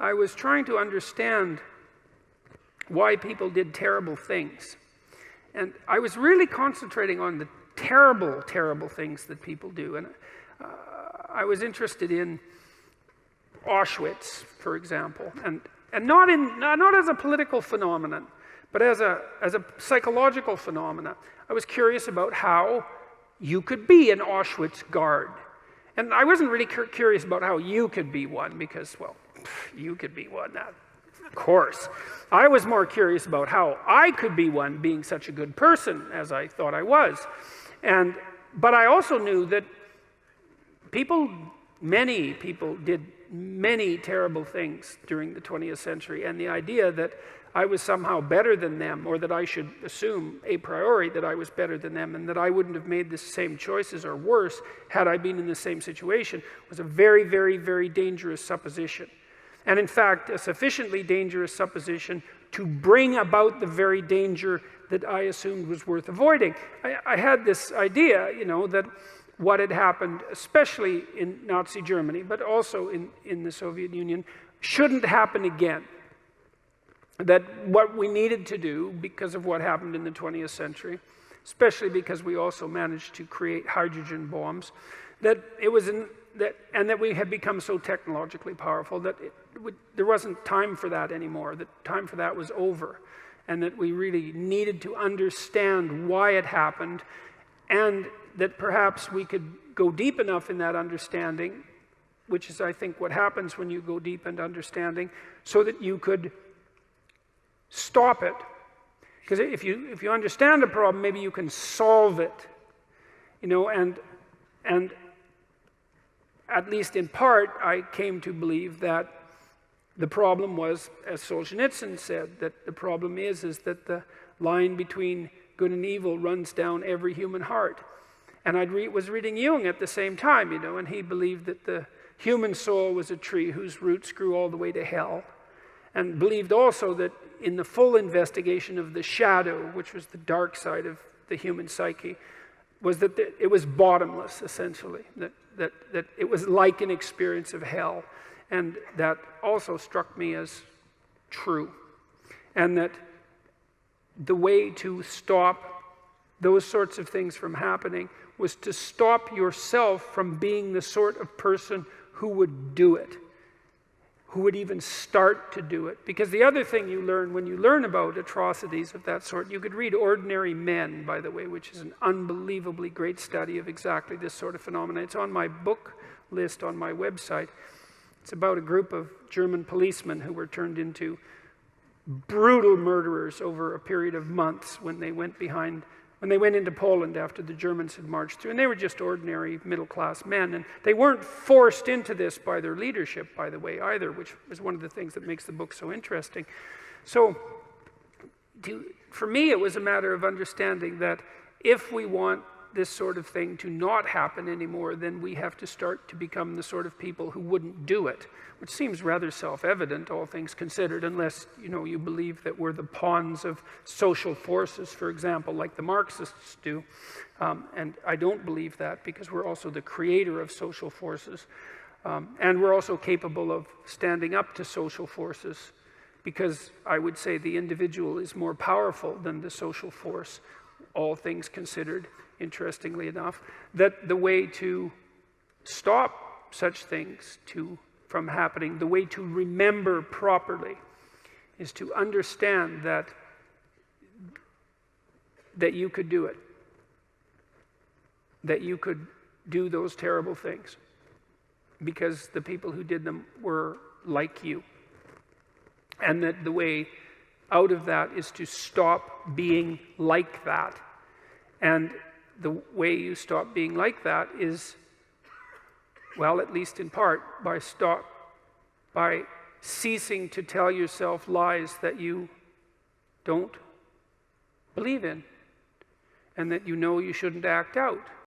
I was trying to understand why people did terrible things. And I was really concentrating on the terrible, terrible things that people do. And I was interested in Auschwitz, for example, and not as a political phenomenon, but as a psychological phenomenon. I was curious about how you could be an Auschwitz guard. And I wasn't really curious about how you could be one, because, well, you could be one, of course. I was more curious about how I could be one, being such a good person as I thought I was. But I also knew that many people did many terrible things during the 20th century, and the idea that I was somehow better than them, or that I should assume a priori that I was better than them, and that I wouldn't have made the same choices or worse had I been in the same situation, was a very, very, very dangerous supposition. And in fact, a sufficiently dangerous supposition to bring about the very danger that I assumed was worth avoiding. I had this idea, that what had happened, especially in Nazi Germany, but also in the Soviet Union, shouldn't happen again. That what we needed to do, because of what happened in the 20th century, especially because we also managed to create hydrogen bombs, that we had become so technologically powerful that there wasn't time for that anymore, that time for that was over, and that we really needed to understand why it happened, and that perhaps we could go deep enough in that understanding, which is, I think, what happens when you go deep into understanding, so that you could stop it. Because if you understand a problem, maybe you can solve it, and at least in part, I came to believe that the problem was, as Solzhenitsyn said, that the problem is that the line between good and evil runs down every human heart. And I was reading Jung at the same time, and he believed that the human soul was a tree whose roots grew all the way to hell, and believed also that in the full investigation of the shadow, which was the dark side of the human psyche, was that it was bottomless, essentially, that it was like an experience of hell. And that also struck me as true. And that the way to stop those sorts of things from happening was to stop yourself from being the sort of person who would do it, who would even start to do it. Because the other thing you learn when you learn about atrocities of that sort, you could read Ordinary Men, by the way, which is an unbelievably great study of exactly this sort of phenomenon. It's on my book list on my website. It's about a group of German policemen who were turned into brutal murderers over a period of months when they went into Poland after the Germans had marched through. And they were just ordinary middle-class men. And they weren't forced into this by their leadership, by the way, either, which is one of the things that makes the book so interesting. So for me, it was a matter of understanding that if we want this sort of thing to not happen anymore, then we have to start to become the sort of people who wouldn't do it, which seems rather self-evident, all things considered, unless you believe that we're the pawns of social forces, for example, like the Marxists do. And I don't believe that, because we're also the creator of social forces. And we're also capable of standing up to social forces, because I would say the individual is more powerful than the social force, all things considered. Interestingly enough, that the way to stop such things from happening, the way to remember properly, is to understand that you could do it, that you could do those terrible things, because the people who did them were like you, and that the way out of that is to stop being like that. And the way you stop being like that is, well, at least in part, by ceasing to tell yourself lies that you don't believe in, and that you know you shouldn't act out.